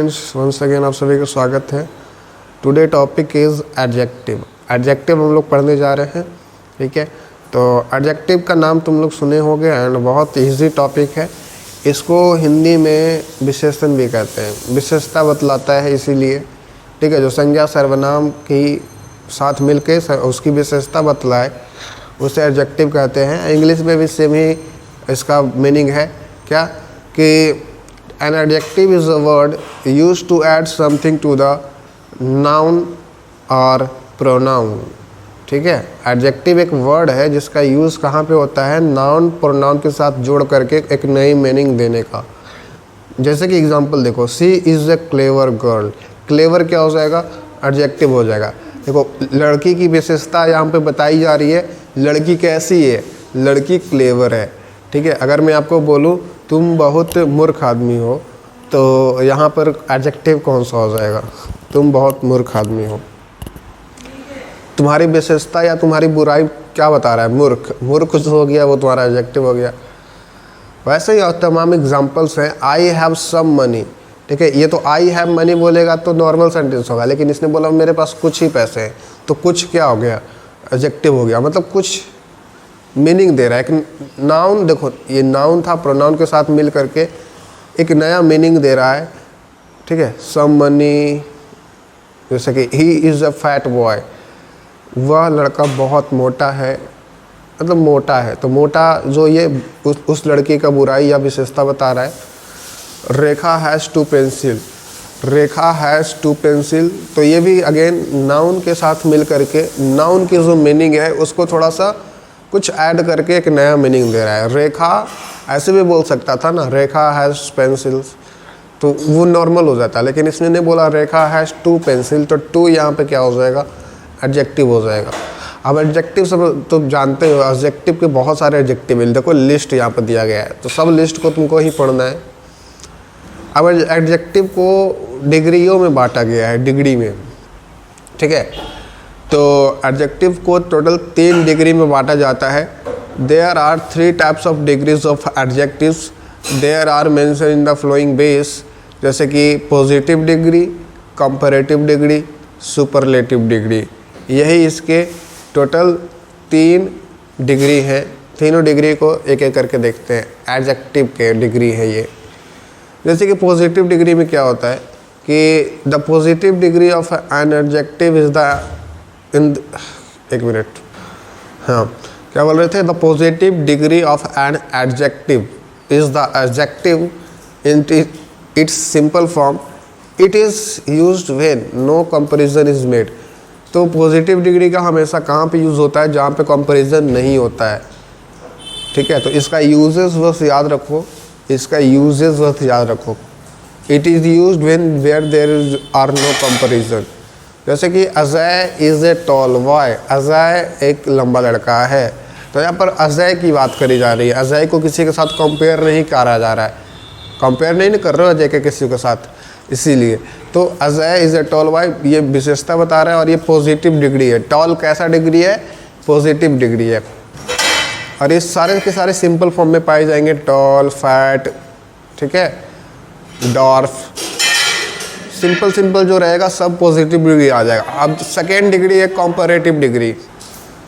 Once again आप सभी का स्वागत है। Today topic is adjective. Adjective हम लोग पढ़ने जा रहे हैं, ठीक है। तो एडजेक्टिव का नाम तुम लोग सुने होंगे एंड बहुत इजी टॉपिक है। इसको हिंदी में विशेषण भी कहते हैं, विशेषता बतलाता है इसीलिए, ठीक है। जो संज्ञा सर्वनाम की साथ मिलके उसकी विशेषता बतलाए उसे एडजेक्टिव कहते हैं। इंग्लिश में भी सेम ही इसका मीनिंग है क्या कि an adjective is a word used to add something to the noun or pronoun, ठीक है। एडजेक्टिव एक वर्ड है जिसका यूज़ कहाँ पे होता है, नाउन प्रोनाउन के साथ जोड़ करके एक नई मीनिंग देने का। जैसे कि एग्जांपल देखो, she is a clever girl. Clever क्या हो जाएगा, एडजेक्टिव हो जाएगा। देखो लड़की की विशेषता यहाँ पे बताई जा रही है, लड़की कैसी है, लड़की क्लेवर है, ठीक है। अगर मैं आपको बोलूँ तुम बहुत मूर्ख आदमी हो, तो यहाँ पर एडजेक्टिव कौन सा हो जाएगा, तुम बहुत मूर्ख आदमी हो। तुम्हारी विशेषता या तुम्हारी बुराई क्या बता रहा है, मूर्ख। मूर्ख जो हो गया वो तुम्हारा एडजेक्टिव हो गया। वैसे ही और तमाम एग्जांपल्स हैं। आई हैव सम मनी, ठीक है। ये तो आई हैव मनी बोलेगा तो नॉर्मल सेंटेंस होगा, लेकिन इसने बोला मेरे पास कुछ ही पैसे हैं, तो कुछ क्या हो गया, एडजेक्टिव हो गया। मतलब कुछ मीनिंग दे रहा है। एक नाउन, देखो ये नाउन था, प्रोनाउन के साथ मिल करके एक नया मीनिंग दे रहा है, ठीक है। सम मनी, जैसे कि he is a fat boy, वह लड़का बहुत मोटा है, मतलब मोटा है। तो मोटा जो ये उस लड़की का बुराई या विशेषता बता रहा है। Rekha has two pencil, Rekha has two pencil, तो ये भी अगेन नाउन के साथ मिल करके नाउन की जो मीनिंग है उसको थोड़ा सा कुछ ऐड करके एक नया मीनिंग दे रहा है। रेखा ऐसे भी बोल सकता था ना, रेखा हैज़ पेंसिल्स, तो वो नॉर्मल हो जाता है, लेकिन इसने नहीं बोला रेखा हैज़ टू पेंसिल, तो टू यहाँ पे क्या हो जाएगा, एडजेक्टिव हो जाएगा। अब एडजेक्टिव सब तो जानते हो, एडजेक्टिव के बहुत सारे एडजेक्टिव है। देखो लिस्ट यहाँ पर दिया गया है, तो सब लिस्ट को तुमको ही पढ़ना है। अब एडजेक्टिव को डिग्रियों में बांटा गया है, डिग्री में, ठीक है। तो एडजेक्टिव को टोटल 3 डिग्री में बांटा जाता है। There are 3 types of degrees of adjectives. There are mention in the following base, जैसे कि positive degree, comparative degree, superlative degree. यही इसके टोटल 3 डिग्री हैं। तीनों डिग्री को एक एक करके देखते हैं। एडजेक्टिव के डिग्री है ये। जैसे कि पॉजिटिव डिग्री में क्या होता है कि the positive degree of an adjective is the एक मिनट, हाँ क्या बोल रहे थे, the positive degree of an adjective is the adjective in its simple form, it is used when no comparison is made. तो पॉजिटिव डिग्री का हमेशा कहाँ पे यूज़ होता है, जहाँ पे कंपैरिजन नहीं होता है, ठीक है। तो इसका यूजेस बस याद रखो, इसका यूजेस बस याद रखो। It is used when where there are no comparison. जैसे कि Ajay is a tall boy, Ajay एक लंबा लड़का है, तो यहाँ पर अजय की बात करी जा रही है। अजय को किसी के साथ कंपेयर नहीं करा जा रहा है, कंपेयर नहीं कर रहे हो अजय के किसी के साथ, इसीलिए। तो Ajay is a tall boy ये विशेषता बता रहा है और ये पॉजिटिव डिग्री है। टॉल कैसा डिग्री है, पॉजिटिव डिग्री है। और ये सारे के सारे सिंपल फॉर्म में पाए जाएंगे, टॉल, फैट, ठीक है, डॉर्फ, सिंपल जो रहेगा सब पॉजिटिव डिग्री आ जाएगा। अब सेकेंड डिग्री है कंपैरेटिव डिग्री।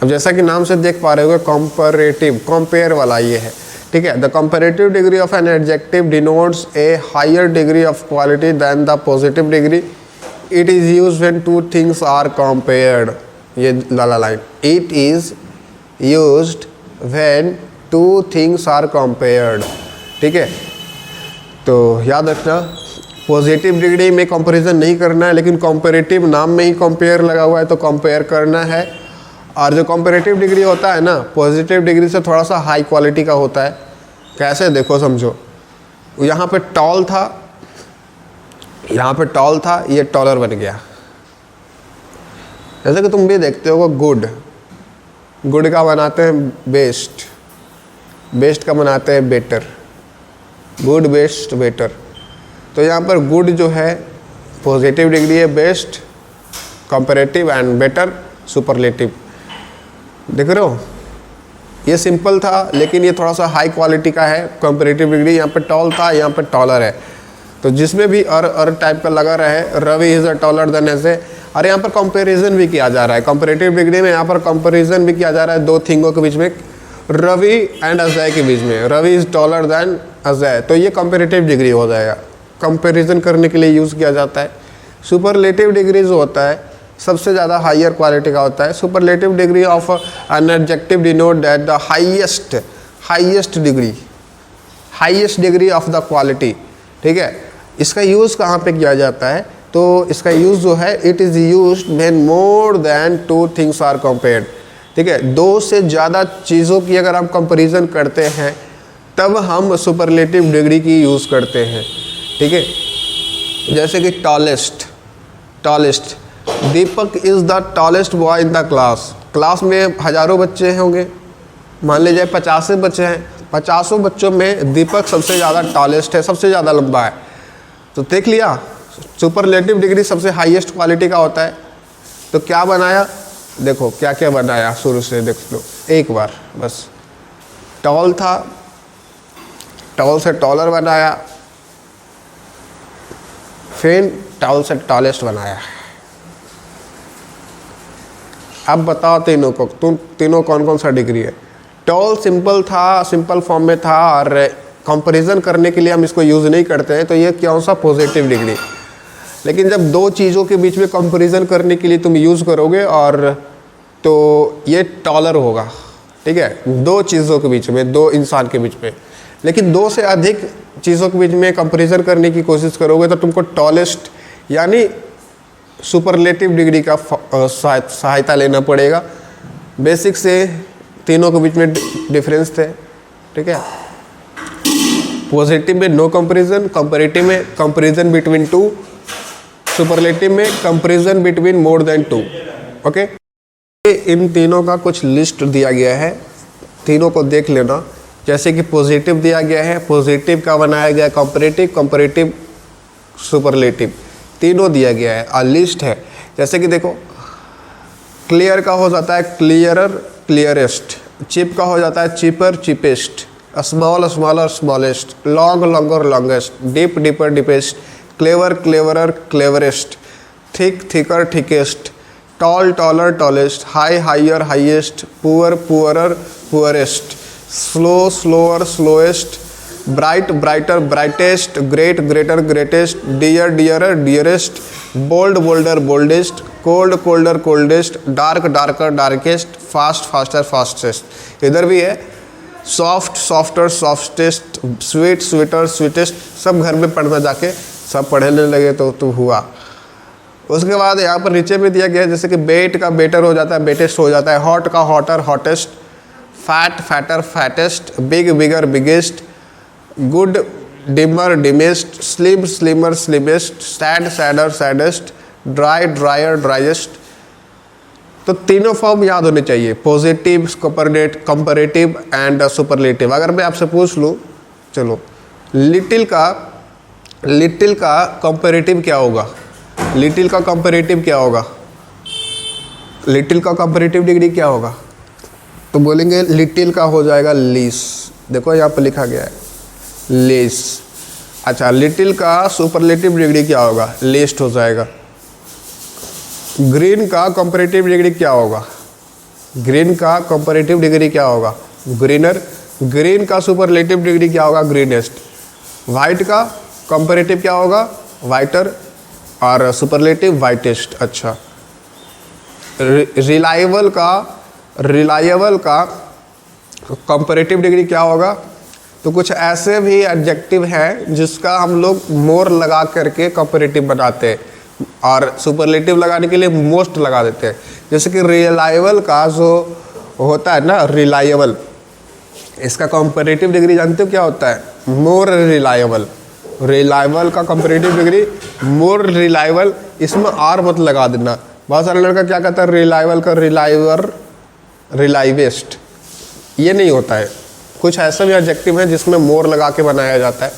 अब जैसा कि नाम से देख पा रहे हो कंपैरेटिव, कंपेयर वाला ये है, ठीक है। The comparative degree of an adjective denotes a higher degree of quality than the positive degree. It is used when 2 things are compared. ये लाला line, it is used when 2 things are compared, ठीक है। तो याद रखना positive degree में comparison नहीं करना है, लेकिन कंपैरेटिव नाम में ही कंपेयर लगा हुआ है तो कंपेयर करना है। और जो कंपैरेटिव डिग्री होता है ना, पॉजिटिव डिग्री से थोड़ा सा हाई क्वालिटी का होता है। कैसे, देखो समझो, यहाँ पे टॉल था, यहाँ पे टॉल था, ये टॉलर बन गया। जैसे कि तुम भी देखते हो गुड, गुड का बनाते हैं बेस्ट, बेस्ट का बनाते हैं बेटर, गुड, बेस्ट, बेटर। तो यहाँ पर गुड जो है पॉजिटिव डिग्री है, best comparative and better superlative. देख रहे हो, ये सिंपल था लेकिन ये थोड़ा सा हाई क्वालिटी का है। कंपैरेटिव डिग्री यहाँ पे टॉल था, यहाँ पे टॉलर है। तो जिसमें भी अर टाइप का लगा रहे, Ravi is a taller than Ajay, और यहाँ पर कंपैरिजन भी किया जा रहा है, कंपैरेटिव डिग्री में यहाँ पर कंपैरिजन भी किया जा रहा है दो थिंगों के बीच में, रवि एंड अजय के बीच में, Ravi is taller than Ajay, तो ये कंपैरेटिव डिग्री हो जाएगा, कंपैरिजन करने के लिए यूज़ किया जाता है। सुपरलेटिव डिग्री जो होता है सबसे ज़्यादा हायर क्वालिटी का होता है। Superlative degree of an adjective denote that the highest degree of the quality, ठीक है। इसका यूज़ कहाँ पे किया जाता है, तो इसका यूज़ जो है it is used when more than two things are compared, ठीक है। दो से ज़्यादा चीज़ों की अगर हम कंपैरिजन करते हैं तब हम सुपरलेटिव डिग्री की यूज़ करते हैं, ठीक है। जैसे कि tallest, Deepak is the tallest boy in the class में हज़ारों बच्चे होंगे, मान लीजिए 50 बच्चे हैं, 50 बच्चों में दीपक सबसे ज़्यादा टॉलेस्ट है, सबसे ज़्यादा लंबा है। तो देख लिया, सुपरलेटिव डिग्री सबसे हाईएस्ट क्वालिटी का होता है। तो क्या बनाया, देखो क्या क्या बनाया, शुरू से देख लो एक बार बस। टॉल था, टॉल से टॉलर बनाया, फिर टॉल से टॉलेस्ट बनाया। अब बताओ तीनों को, तुम तीनों कौन कौन सा डिग्री है। टॉल सिंपल था, सिंपल फॉर्म में था, और कंपैरिजन करने के लिए हम इसको यूज़ नहीं करते हैं, तो ये कौन सा पॉजिटिव डिग्री। लेकिन जब दो चीज़ों के बीच में कंपैरिजन करने के लिए तुम यूज़ करोगे और तो ये टॉलर होगा, ठीक है, दो चीज़ों के बीच में, दो इंसान के बीच में। लेकिन दो से अधिक चीज़ों के बीच में कंपैरिजन करने की कोशिश करोगे तो तुमको टॉलेस्ट यानी सुपरलेटिव डिग्री का सहायता लेना पड़ेगा। बेसिक से तीनों के बीच में डिफरेंस थे, ठीक है। पॉजिटिव में नो कंपैरिजन, कंपैरेटिव में कंपैरिजन बिटवीन टू, सुपरलेटिव में comparison between more than two, okay. इन तीनों का कुछ लिस्ट दिया गया है, तीनों को देख लेना। जैसे कि पॉजिटिव दिया गया है, पॉजिटिव का बनाया गया कंपैरेटिव, कंपैरेटिव सुपरलेटिव, तीनों दिया गया है और लिस्ट है। जैसे कि देखो, क्लियर का हो जाता है क्लियरर, क्लियरेस्ट, चिप का हो जाता है cheaper, cheapest, small, smaller, smallest, long, longer, longest, deep, deeper, deepest, clever, cleverer, cleverest, thick, thicker, thickest, tall, taller, tallest, high, higher, highest, poor, poorer, poorest, slow, slower, slowest, bright, brighter, brightest, great, greater, greatest, dear, dearer, dearest, bold, bolder, boldest, cold, colder, coldest, dark, darker, darkest, fast, faster, fastest. इधर भी है soft, softer, softest, sweet, sweeter, sweetest. सब घर में पढ़ना जाके, सब पढ़ने लगे तो हुआ। उसके बाद यहाँ पर नीचे में दिया गया है, जैसे कि बेट का बेटर हो जाता है, बेटेस्ट हो जाता है, हॉट का hotter, hottest, fat, fatter, fattest, big, bigger, biggest, good, dimmer, dimmest, slim, slimmer, slimmest, sad, sadder, saddest, dry, drier, driest. तो तीनों फॉर्म याद होने चाहिए, पॉजिटिव, कंपैरेटिव एंड सुपरलेटिव। अगर मैं आपसे पूछ लूँ, चलो लिटिल का कंपैरेटिव क्या होगा, लिटिल का कंपैरेटिव क्या होगा, लिटिल का कंपैरेटिव डिग्री क्या होगा, तो बोलेंगे लिटिल का हो जाएगा लीस। देखो यहाँ पर लिखा गया है लेस। अच्छा, लिटिल का सुपरलेटिव डिग्री क्या होगा, लेस्ट हो जाएगा। ग्रीन का कंपैरेटिव डिग्री क्या होगा, ग्रीन का कंपैरेटिव डिग्री क्या होगा, ग्रीनर। ग्रीन का सुपरलेटिव डिग्री क्या होगा, ग्रीनेस्ट। वाइट का कंपैरेटिव क्या होगा, वाइटर, और सुपरलेटिव वाइटेस्ट। अच्छा, रिलायबल का कंपैरेटिव डिग्री क्या होगा, तो कुछ ऐसे भी एडजेक्टिव हैं जिसका हम लोग मोर लगा करके कंपैरेटिव बनाते हैं और सुपरलेटिव लगाने के लिए मोस्ट लगा देते हैं। जैसे कि रिलायबल का जो होता है ना, रिलायबल, इसका कंपैरेटिव डिग्री जानते हो क्या होता है, मोर रिलायबल। रिलायबल का कंपैरेटिव डिग्री मोर रिलायबल, इसमें आर मत लगा देना। बहुत सारे लड़का क्या कहता है, रिलायबल का रिलायवर, रिलाइवेस्ट, ये नहीं होता है। कुछ ऐसा भी एडजेक्टिव है जिसमें मोर लगा के बनाया जाता है।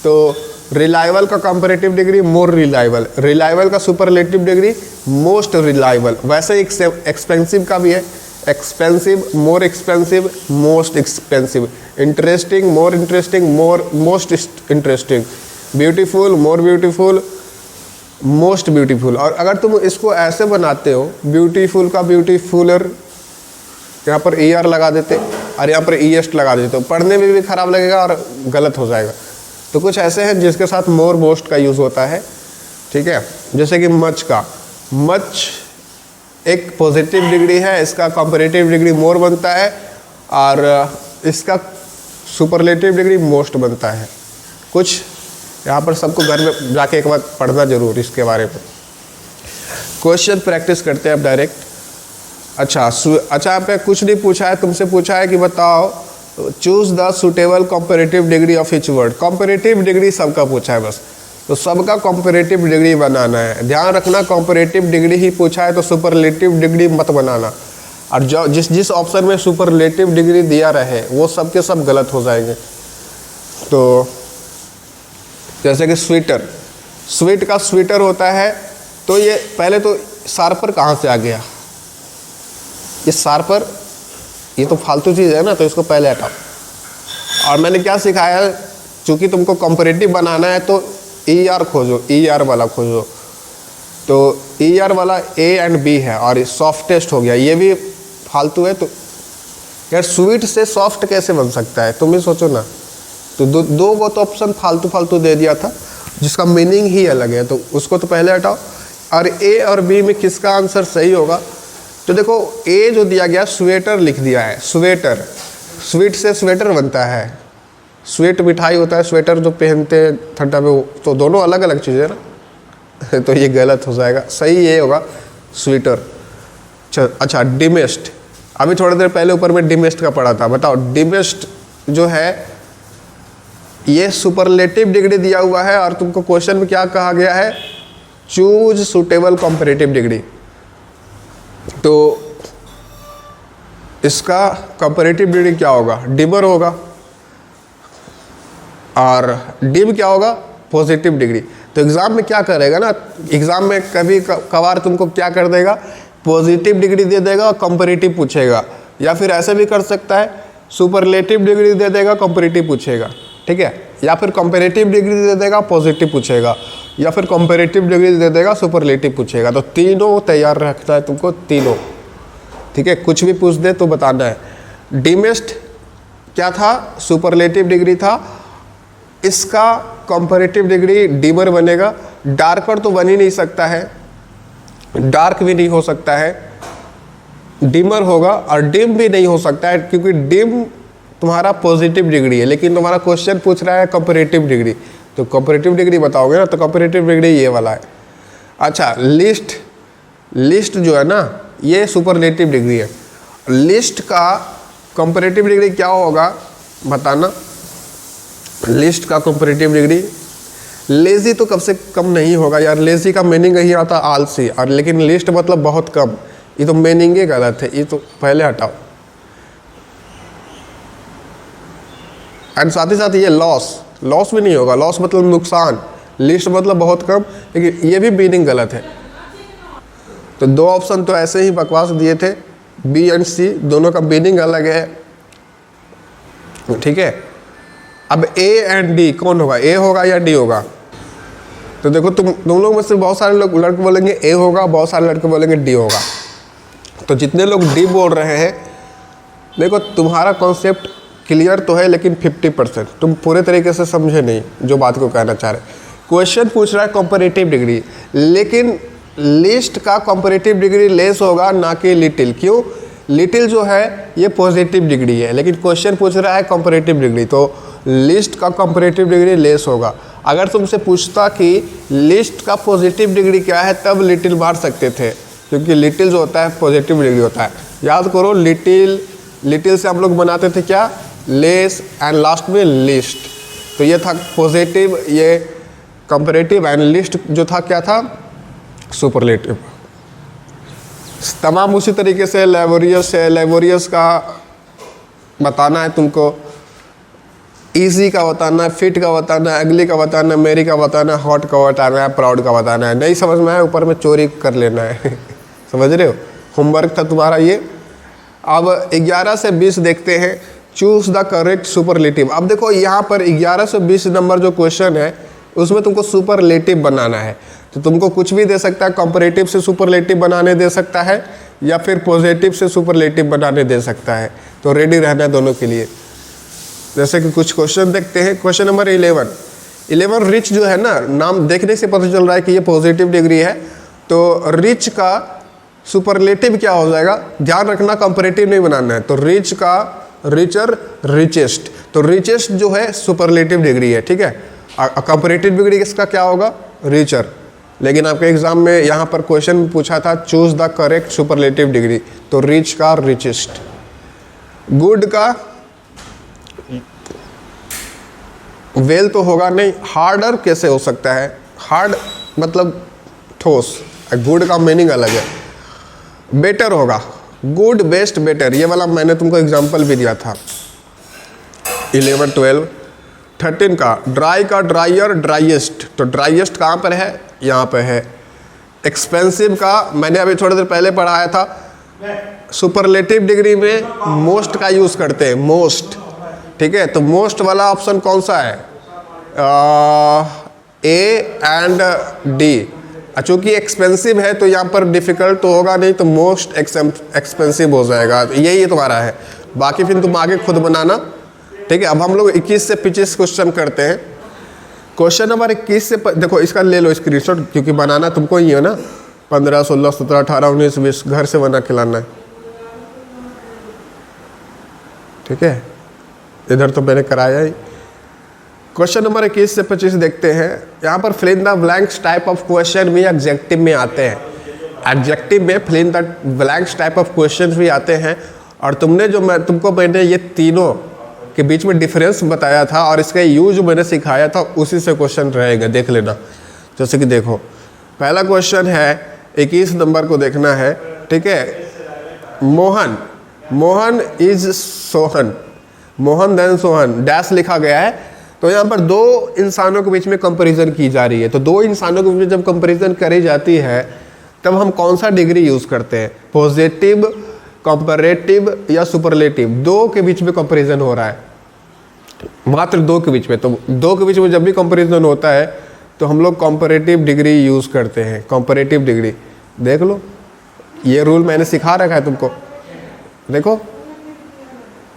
तो रिलायबल का comparative degree more reliable, reliable का सुपरलेटिव डिग्री मोस्ट रिलायबल। वैसे एक्सपेंसिव का भी है, expensive, more expensive, most expensive, interesting, more interesting, most interesting, beautiful, more beautiful, most beautiful. और अगर तुम इसको ऐसे बनाते हो, ब्यूटीफुल का ब्यूटीफुलर, यहाँ पर ER लगा देते और यहाँ पर EST लगा देते, तो पढ़ने में भी खराब लगेगा और गलत हो जाएगा। तो कुछ ऐसे हैं जिसके साथ मोर मोस्ट का यूज़ होता है, ठीक है। जैसे कि मच का, मच एक पॉजिटिव डिग्री है, इसका कंपैरेटिव डिग्री मोर बनता है और इसका सुपरलेटिव डिग्री मोस्ट बनता है। कुछ यहाँ पर सबको घर में जाके एक बार पढ़ना जरूर इसके बारे में। क्वेश्चन प्रैक्टिस करते हैं अब डायरेक्ट। अच्छा यहाँ पे कुछ नहीं पूछा है, तुमसे पूछा है कि बताओ choose the suitable comparative degree of each word. Comparative degree सबका पूछा है बस, तो सबका कंपैरेटिव डिग्री बनाना है। ध्यान रखना, कंपैरेटिव डिग्री ही पूछा है तो सुपरलेटिव डिग्री मत बनाना। और जो जिस ऑप्शन में सुपरलेटिव डिग्री दिया रहे वो सब के सब गलत हो जाएंगे। तो जैसे कि स्वेटर, स्वीट का स्वेटर होता है, तो ये पहले तो शार्पर कहाँ से आ गया? ये शार्पर, ये तो फालतू चीज़ है ना, तो इसको पहले हटाओ। और मैंने क्या सिखाया है, चूँकि तुमको कंपैरेटिव बनाना है तो ER खोजो, ER वाला खोजो। तो ER वाला A एंड B है और सॉफ्टेस्ट हो गया, ये भी फालतू है। तो यार स्वीट से सॉफ्ट कैसे बन सकता है, तुम ही सोचो ना। तो दो वो तो ऑप्शन फालतू दे दिया था जिसका मीनिंग ही अलग है, तो उसको तो पहले हटाओ। और A और B में किसका आंसर सही होगा? तो देखो A जो दिया गया स्वेटर लिख दिया है, स्वेटर, स्वीट से स्वेटर बनता है। स्वीट मिठाई होता है, स्वेटर जो पहनते हैं ठंडा में, वो तो दोनों अलग अलग चीज़ें हैं ना। तो ये गलत हो जाएगा, सही ये होगा स्वेटर। अच्छा डिमेस्ट, अभी थोड़ी देर पहले ऊपर में डिमेस्ट का पढ़ा था। बताओ डिमेस्ट जो है ये सुपरलेटिव डिग्री दिया हुआ है और तुमको क्वेश्चन में क्या कहा गया है? Choose suitable comparative degree. तो इसका कंपैरेटिव डिग्री क्या होगा? डिमर होगा। और डिम क्या होगा? Positive degree. तो एग्ज़ाम में क्या करेगा ना, एग्ज़ाम में कभी कभार तुमको क्या कर देगा, पॉजिटिव डिग्री दे देगा और कंपैरेटिव पूछेगा। या फिर ऐसे भी कर सकता है, सुपरलेटिव डिग्री दे देगा, कंपैरेटिव पूछेगा, ठीक है। या फिर कंपैरेटिव डिग्री दे देगा, पॉजिटिव पूछेगा, या फिर कंपैरेटिव डिग्री दे देगा, सुपरलेटिव पूछेगा। तो तीनों तैयार रखना है तुमको, तीनों, ठीक है। कुछ भी पूछ दे तो बताना है। डिमेस्ट क्या था? सुपरलेटिव डिग्री था। इसका कंपैरेटिव डिग्री डिमर बनेगा। डार्कर तो बन ही नहीं सकता है, डार्क भी नहीं हो सकता है, डिमर होगा। और डिम भी नहीं हो सकता है क्योंकि डिम तुम्हारा पॉजिटिव डिग्री है, लेकिन तुम्हारा क्वेश्चन पूछ रहा है कंपैरेटिव डिग्री, तो कंपैरेटिव डिग्री बताओगे ना, तो कंपैरेटिव डिग्री ये वाला है। अच्छा लिस्ट, लिस्ट जो है ना ये सुपरलेटिव डिग्री है। लिस्ट का कंपैरेटिव डिग्री क्या होगा बताना? लिस्ट का कंपैरेटिव डिग्री, लेज़ी तो कम से कम नहीं होगा यार, लेज़ी का मीनिंग यही आता आलसी, और लेकिन लिस्ट मतलब बहुत कम, ये तो मीनिंग ही गलत है, ये तो पहले हटाओ। एंड साथ ही साथ ये लॉस, लॉस भी नहीं होगा, लॉस मतलब नुकसान, लिस्ट मतलब बहुत कम, लेकिन ये भी मीनिंग गलत है। तो दो ऑप्शन तो ऐसे ही बकवास दिए थे, B एंड C, दोनों का मीनिंग अलग है, ठीक है। अब A एंड D कौन होगा, A होगा या D होगा? तो देखो तुम लोग में से बहुत सारे लोग लड़के बोलेंगे A होगा, बहुत सारे लड़के बोलेंगे D होगा। तो जितने लोग D बोल रहे हैं, देखो तुम्हारा कॉन्सेप्ट क्लियर तो है, लेकिन 50% तुम पूरे तरीके से समझे नहीं जो बात को कहना चाह रहे। क्वेश्चन पूछ रहा है कंपैरेटिव डिग्री, लेकिन लिस्ट का कंपैरेटिव डिग्री लेस होगा, ना कि लिटिल। क्यों? लिटिल जो है ये पॉजिटिव डिग्री है, लेकिन क्वेश्चन पूछ रहा है कंपैरेटिव डिग्री, तो लिस्ट का कंपैरेटिव डिग्री लेस होगा। अगर तुमसे पूछता कि लिस्ट का पॉजिटिव डिग्री क्या है, तब लिटिल मार सकते थे, क्योंकि लिटिल जो होता है पॉजिटिव डिग्री होता है। याद करो लिटिल, लिटिल से हम लोग बनाते थे क्या, लेस, एंड लास्ट में लिस्ट। तो ये था पॉजिटिव, ये कंपैरेटिव, एंड लिस्ट जो था क्या था, सुपरलेटिव। तमाम उसी तरीके से लेबोरियस है, लेबोरियस का बताना है तुमको, इजी का बताना है, फिट का बताना है, अगली का बताना है, मेरी का बताना है, हॉट का बताना है, प्राउड का बताना है। नहीं समझ में आया, ऊपर में चोरी कर लेना है समझ रहे हो, होमवर्क था तुम्हारा ये। अब 11 से 20 देखते हैं, चूज द करेक्ट सुपरलेटिव। अब देखो यहाँ पर 11 से 20 नंबर जो क्वेश्चन है, उसमें तुमको सुपरलेटिव बनाना है। तो तुमको कुछ भी दे सकता है, कंपैरेटिव से सुपरलेटिव बनाने दे सकता है या फिर पॉजिटिव से सुपरलेटिव बनाने दे सकता है। तो रेडी रहना दोनों के लिए। जैसे कि कुछ क्वेश्चन देखते हैं। क्वेश्चन नंबर 11 रिच जो है ना, नाम देखने से पता चल रहा है कि ये पॉजिटिव डिग्री है। तो रिच का सुपरलेटिव क्या हो जाएगा, ध्यान रखना, कंपैरेटिव नहीं बनाना है। तो रिच का रिचर, रिचेस्ट, तो रिचेस्ट जो है सुपरलेटिव डिग्री है, ठीक है। कंपैरेटिव डिग्री इसका क्या होगा, रिचर। लेकिन आपके एग्जाम में यहाँ पर क्वेश्चन पूछा था choose the correct superlative degree, तो रिच का रिचेस्ट। गुड का वेल तो होगा नहीं, हार्डर कैसे हो सकता है, हार्ड मतलब ठोस, गुड का मीनिंग अलग है। बेटर होगा, गुड, बेस्ट, बेटर, ये वाला मैंने तुमको एग्जांपल भी दिया था। 11, 12, 13 का ड्रायर, ड्राइएस्ट, तो ड्राइएस्ट कहाँ पर है, यहाँ पे है। एक्सपेंसिव का मैंने अभी थोड़ी देर पहले पढ़ाया था, सुपरलेटिव डिग्री में मोस्ट का यूज़ करते हैं, मोस्ट, ठीक है। तो मोस्ट वाला ऑप्शन कौन सा है, ए एंड डी। चूँकि एक्सपेंसिव है तो यहाँ पर डिफ़िकल्ट तो होगा नहीं, तो मोस्ट एक्सपेंसिव हो जाएगा। तो यही तुम्हारा है, बाकी फिर तुम आगे खुद बनाना, ठीक है। अब हम लोग 21 से 25 क्वेश्चन करते हैं। क्वेश्चन नंबर 21 से देखो, इसका ले लो स्क्रीनशॉट, क्योंकि बनाना तुमको ही है ना। 15, 16, 17, 18, 19, 20 घर से बना खिलाना है, ठीक है। इधर तो मैंने कराया ही। क्वेश्चन नंबर 21 से 25 देखते हैं। यहाँ पर fill in the blanks type of question भी एडजेक्टिव में आते हैं। एडजेक्टिव में fill in the blanks type of question भी आते हैं। और तुमने जो मैंने ये तीनों के बीच में डिफरेंस बताया था और इसका यूज मैंने सिखाया था, उसी से क्वेश्चन रहेगा, देख लेना। जैसे कि देखो, पहला क्वेश्चन है 21 नंबर को देखना है, ठीक है। Mohan is Sohan, Mohan than Sohan, dash लिखा गया है। तो यहाँ पर दो इंसानों के बीच में कंपैरिजन की जा रही है। तो दो इंसानों के बीच में जब कंपैरिजन करी जाती है तब हम कौन सा डिग्री यूज़ करते हैं, पॉजिटिव, कंपैरेटिव या सुपरलेटिव। दो के बीच में कंपैरिजन हो रहा है, मात्र दो के बीच में। तो दो के बीच में जब भी कंपैरिजन होता है तो हम लोग कंपैरेटिव डिग्री यूज़ करते हैं, कंपैरेटिव डिग्री। देख लो, ये रूल मैंने सिखा रखा है तुमको, देखो।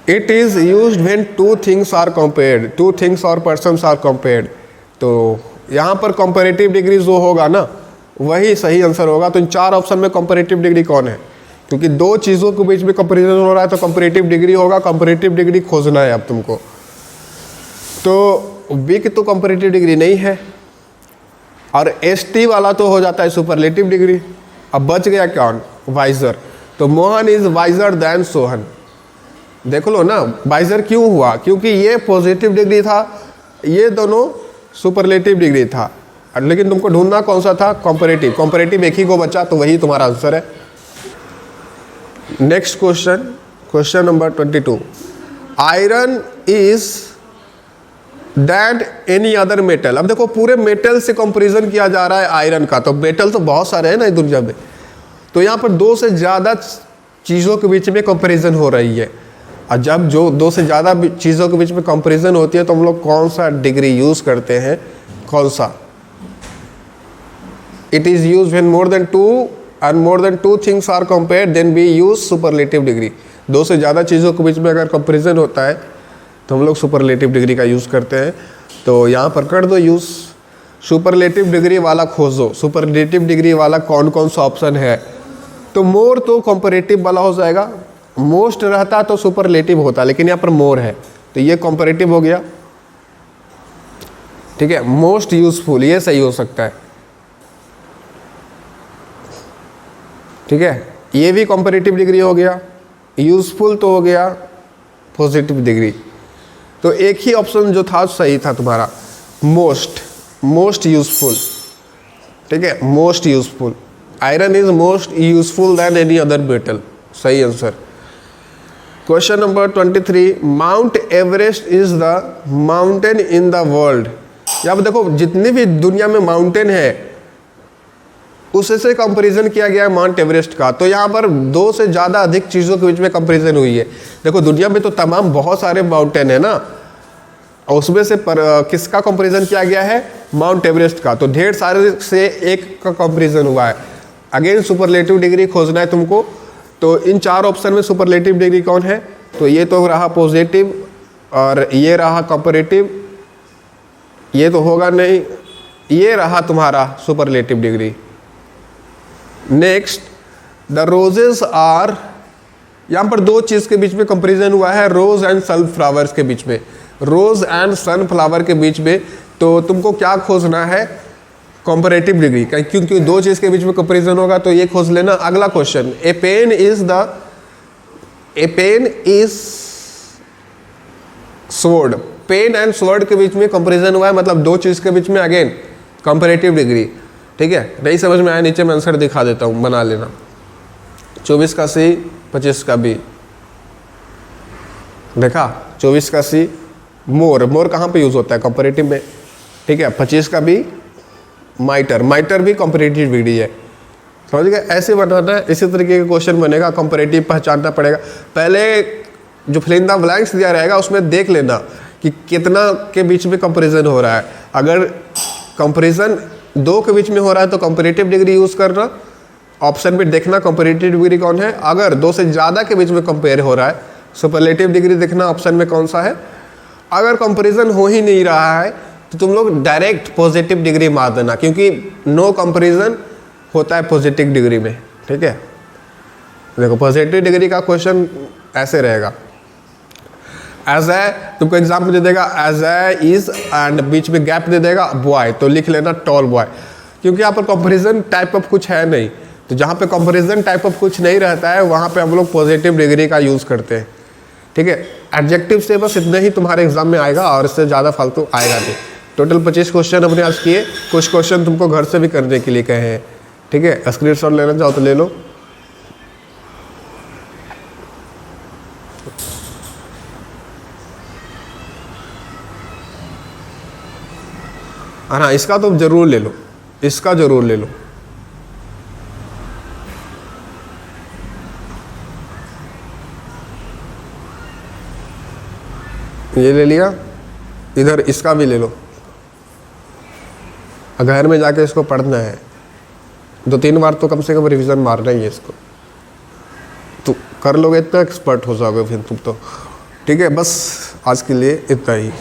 It is used when two things are compared, two things और पर्सन्स आर कंपेयर्ड। तो यहाँ पर कंपैरेटिव डिग्री जो होगा ना, वही सही आंसर होगा। तो इन चार ऑप्शन में कंपैरेटिव डिग्री कौन है, क्योंकि दो चीज़ों के बीच में कंपैरिजन हो रहा है तो कंपैरेटिव डिग्री होगा। कंपैरेटिव डिग्री खोजना है अब तुमको। तो बी की तो कंपैरेटिव डिग्री नहीं है, और एस-टी वाला तो हो जाता है सुपरलेटिव डिग्री। अब बच गया कौन, वाइजर। तो Mohan is visor then Sohan. देख लो ना, वाइजर क्यों हुआ, क्योंकि ये पॉजिटिव डिग्री था, ये दोनों सुपरलेटिव डिग्री था। लेकिन तुमको ढूंढना कौन सा था, कंपैरेटिव। कंपैरेटिव एक ही को बचा, तो वही तुम्हारा आंसर है। Next question, question number 22। Iron is that any other metal. अब देखो, पूरे मेटल से कंपैरिजन किया जा रहा है आयरन का। तो मेटल तो बहुत सारे हैं ना इस दुनिया में, तो यहाँ पर दो से ज़्यादा चीज़ों के बीच में कंपैरिजन हो रही है। और जब जो दो से ज़्यादा चीज़ों के बीच में कंपैरिजन होती है तो हम लोग कौन सा डिग्री यूज़ करते हैं, कौन सा। It is use when more than two things are compared, then we use superlative degree. दो से ज़्यादा चीज़ों के बीच में अगर कंपैरिजन होता है तो हम लोग सुपरलेटिव डिग्री का यूज़ करते हैं। तो यहाँ पर कर दो यूज़, सुपरलेटिव डिग्री वाला खोजो। सुपरलेटिव डिग्री वाला कौन कौन सा ऑप्शन है। तो मोर तो कंपैरेटिव वाला हो जाएगा, मोस्ट रहता तो सुपरलेटिव होता, लेकिन यहाँ पर मोर है तो ये कंपैरेटिव हो गया, ठीक है। मोस्ट यूजफुल, ये सही हो सकता है, ठीक है। ये भी कंपैरेटिव डिग्री हो गया। यूजफुल तो हो गया पॉजिटिव डिग्री। तो एक ही ऑप्शन जो था सही था तुम्हारा, मोस्ट यूजफुल, ठीक है। Most useful, iron is most useful than any other metal, सही answer. Question number 23। Mount Everest is the mountain in the world. यहाँ देखो, जितनी भी दुनिया में माउंटेन है उससे कंपैरिजन किया गया है माउंट एवरेस्ट का। तो यहाँ पर दो से ज़्यादा अधिक चीज़ों के बीच में कंपैरिजन हुई है। देखो, दुनिया में तो तमाम बहुत सारे माउंटेन है ना, और उसमें से किसका कंपैरिजन किया गया है? माउंट एवरेस्ट का। तो ढेर सारे से एक का कंपैरिजन हुआ है। अगेन सुपरलेटिव डिग्री खोजना है तुमको, तो इन 4 ऑप्शन में सुपरलेटिव डिग्री कौन है? तो ये तो रहा पॉजिटिव, और ये रहा कंपैरेटिव, ये तो होगा नहीं, ये रहा तुम्हारा superlative degree. Next, the roses are, यहाँ पर 2 चीज़ के बीच में कंपैरिजन हुआ है, रोज एंड सनफ्लावर्स के बीच में, रोज एंड सनफ्लावर के बीच में। तो तुमको क्या खोजना है? कंपैरेटिव डिग्री, क्योंकि 2 चीज़ के बीच में कंपैरिजन होगा तो ये खोज लेना। अगला question, a pen is sword, pen and sword के बीच में कंपैरिजन हुआ है, मतलब 2 चीज़ के बीच में अगेन कंपैरेटिव डिग्री। ठीक है, नहीं समझ में आया नीचे मैं आंसर दिखा देता हूँ, बना लेना। 24 का सी, 25 का बी। देखा, 24 का सी मोर कहाँ पे यूज होता है? कंपैरेटिव में। ठीक है, 25 का बी माइटर भी कंपैरेटिव डिग्री है। समझ गए? ऐसे बनाना है, इसी तरीके का क्वेश्चन बनेगा। कंपैरेटिव पहचानना पड़ेगा। पहले जो फिल इन द ब्लैंक्स दिया रहेगा उसमें देख लेना कि कितना के बीच में कंपैरिजन हो रहा है। अगर कंपैरिजन 2 के बीच में हो रहा है तो कंपैरेटिव डिग्री यूज़ करना, ऑप्शन में देखना कंपैरेटिव डिग्री कौन है। अगर 2 से ज़्यादा के बीच में कंपेयर हो रहा है, सुपरलेटिव डिग्री देखना ऑप्शन में कौन सा है। अगर कंपैरिजन हो ही नहीं रहा है तो तुम लोग डायरेक्ट पॉजिटिव डिग्री मार देना, क्योंकि नो कंपैरिजन होता है पॉजिटिव डिग्री में। ठीक है, देखो पॉजिटिव डिग्री का क्वेश्चन ऐसे रहेगा, एज ए, तुमको एग्जाम्पल दे देगा एज ए इज एंड बीच में गैप दे देगा बॉय, तो लिख लेना टॉल बॉय, क्योंकि यहाँ पर कंपैरिजन टाइप ऑफ कुछ है नहीं। तो जहाँ पे कंपैरिजन टाइप ऑफ कुछ नहीं रहता है वहाँ पे हम लोग पॉजिटिव डिग्री का यूज़ करते हैं। ठीक है, एडजेक्टिव से बस इतना ही तुम्हारे एग्जाम में आएगा और इससे ज़्यादा फालतू आएगा नहीं। टोटल 25 क्वेश्चन हमने आज किए, कुछ क्वेश्चन तुमको घर से भी करने के लिए कहे हैं। ठीक है, स्क्रीनशॉट लेना चाहो तो ले लो। हाँ, इसका तो जरूर ले लो, इसका जरूर ले लो। ये ले लिया, इधर इसका भी ले लो। घर में जाके इसको पढ़ना है, 2-3 बार तो कम से कम रिवीजन मारना ही है इसको। तो कर लोगे इतना एक्सपर्ट हो जाओगे फिर तुम तो। ठीक है, बस आज के लिए इतना ही।